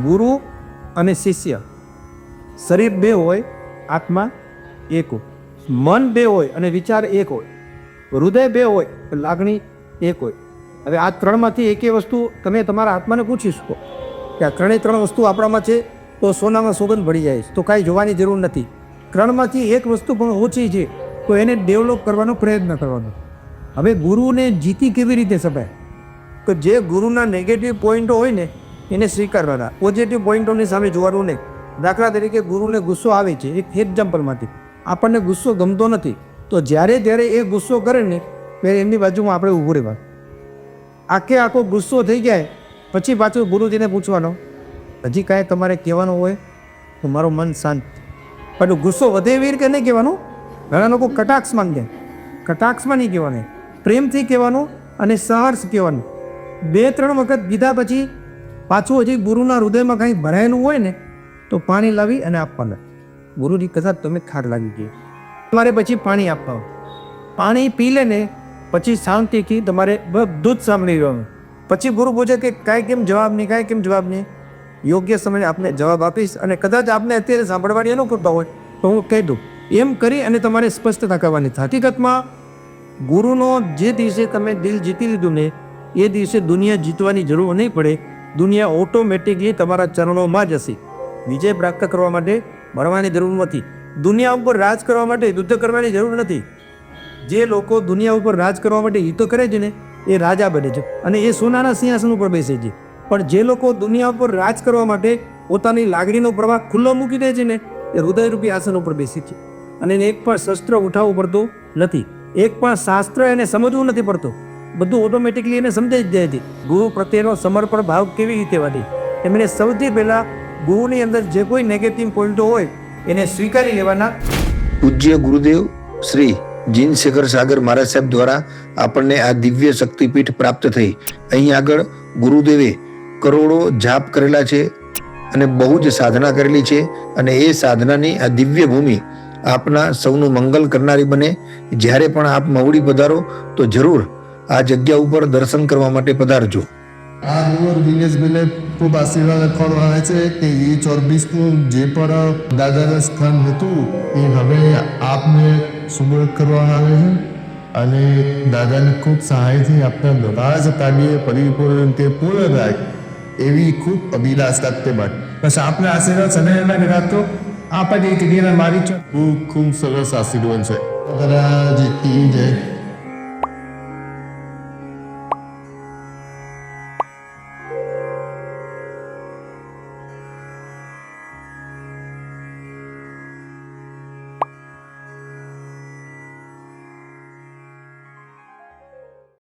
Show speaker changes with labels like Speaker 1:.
Speaker 1: ગુરુ અને શિષ્ય, શરીર બે હોય, આત્મા એક હોય, મન બે હોય અને વિચાર એક હોય, હૃદય બે હોય, લાગણી એક હોય. હવે આ ત્રણમાંથી એકે વસ્તુ તમે તમારા આત્માને પૂછી શકો કે આ ત્રણ વસ્તુ આપણામાં છે તો સોનામાં સુગંધ ભળી જાય છે, તો કાંઈ જોવાની જરૂર નથી. ત્રણમાંથી એક વસ્તુ પણ ઓછી છે તો એને ડેવલપ કરવાનો પ્રયત્ન કરવાનો. હવે ગુરુને જીતી કેવી રીતે શકાય? તો જે ગુરુના નેગેટિવ પોઈન્ટો હોય ને એને સ્વીકારવાના, પોઝિટિવ પોઈન્ટોની સામે જોવાનું નહીં. દાખલા તરીકે ગુરુને ગુસ્સો આવે છે, એક એક્ઝામ્પલમાંથી આપણને ગુસ્સો ગમતો નથી, તો જ્યારે એ ગુસ્સો કરે ને ત્યારે એમની બાજુમાં આપણે ઊભું રહેવાનું. આખો ગુસ્સો થઈ જાય પછી પાછું ગુરુજીને પૂછવાનો, હજી કાંઈ તમારે કહેવાનું હોય તો મારું મન શાંત. પણ ગુસ્સો વધે એવી રીતે નહીં કહેવાનું. ઘણા લોકો કટાક્ષમાં કહે, કટાક્ષમાં નહીં કહેવાનું, પ્રેમથી કહેવાનું અને સહર્ષ કહેવાનું. 2-3 વખત કીધા પછી પાછું હજી ગુરુના હૃદયમાં કંઈ ભરાયેલું હોય ને તો પાણી લાવી અને આપવાના. ગુરુજી કદાચ તમે ખાર લાગી ગઈ, તમારે પછી પાણી આપવાનું. પાણી પી લે ને પછી શાંતિથી તમારે બધું જ સાંભળી લેવાનું. પછી ગુરુ પૂછે કે કાંઈ કેમ જવાબ નહીં. યોગ્ય સમયે આપને જવાબ આપીશ અને કદાચ આપને અત્યારે સાંભળવાની ન કરતા હોય તો હું કહી દઉં. એમ કરી અને તમારે સ્પષ્ટતા કરવાની. હકીકતમાં ગુરુનો જે દિવસે તમે દિલ જીતી લીધું ને એ દિવસે દુનિયા જીતવાની જરૂર નહીં પડે. દુનિયા ઓટોમેટિકલી તમારા ચરણોમાં જ હશે. વિજય પ્રાપ્ત કરવા માટે ભણવાની જરૂર નથી. દુનિયા ઉપર રાજ કરવા માટે યુદ્ધ કરવાની જરૂર નથી. જે લોકો દુનિયા ઉપર રાજ કરવા માટે યુદ્ધ કરે છે ને એ રાજા બને છે અને એ સોનાના સિંહાસન ઉપર બેસે છે. પણ જે લોકો દુનિયા ઉપર રાજ કરવા માટે પોતાની લાગણીનો પ્રવાહ ખુલ્લો મૂકી દે છે ને એ હૃદયરૂપી આસન ઉપર બેસે છે. અને એને એક પણ શસ્ત્ર ઉઠાવવું પડતું નથી, એક પણ શાસ્ત્ર એને સમજવું નથી પડતું. બધું ઓટોમેટિકલી એને સમજાઈ જ જાય છે. ગુરુ પ્રત્યેનો સમર્પણ ભાવ કેવી રીતે વધે? એમણે સૌથી પહેલાં ગુરુની અંદર જે કોઈ નેગેટિવ પોઈન્ટો હોય એને સ્વીકારી લેવાના.
Speaker 2: પૂજ્ય ગુરુદેવ શ્રી જીન શેખર સાગર મહારાજ સાહેબ દ્વારા આપણને આ દિવ્ય શક્તિપીઠ પ્રાપ્ત થઈ. અહીં આગળ ગુરુદેવે કરોડો જાપ કરેલા છે અને બહુ જ સાધના કરેલી છે અને એ સાધનાની આ દિવ્ય ભૂમિ આપના સૌનું મંગલ કરનારી બને. જ્યારે પણ આપ મવડી પધારો તો જરૂર આ જગ્યા ઉપર દર્શન કરવા માટે પધારજો.
Speaker 3: આ રોર દિનેશભાઈને ખૂબ આશીર્વાદ આપવામાં આવે છે કે એ 24નું જે પણ દાદાનું સ્થાન હતું એ હવે આપને સુબોધ કરવામાં આવે છે અને દાદાની ખૂબ સહાયથી આપણા બધા જ કાર્ય પરિપૂર્ણ રીતે પૂર્ણ થાય એવી ખૂબ અભિલાષ રાખતે માટે બસ આપને આશીર્વાદ સદાયના કરાતો આપણે એક દિન મારી ખૂબ ખૂબ સરસ આશીર્વાદ છે. દાદા જીતી જય.